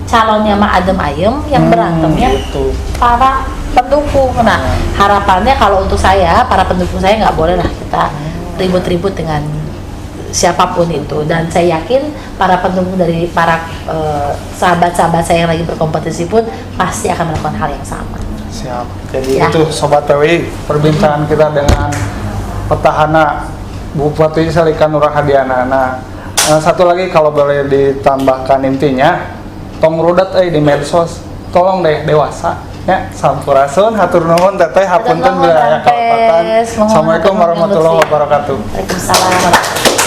calonnya mah adem ayem, yang berantemnya gitu. Para pendukung. Nah, harapannya kalau untuk saya, para pendukung saya nggak boleh lah kita ribut-ribut dengan siapapun itu. Dan saya yakin para pendukung dari para sahabat-sahabat saya yang lagi berkompetisi pun pasti akan melakukan hal yang sama. Siap. Jadi itu Sobat TWI, perbincangan kita dengan petahana Bupati Salika Nur Hadiana. Nah, satu lagi kalau boleh ditambahkan intinya, tong rudat di medsos, tolong deh dewasa ya, sampurasun, hatur nuhun teteh, hapunten bila aya kalpatan. Assalamualaikum warahmatullahi wabarakatuh. Waalaikumsalam.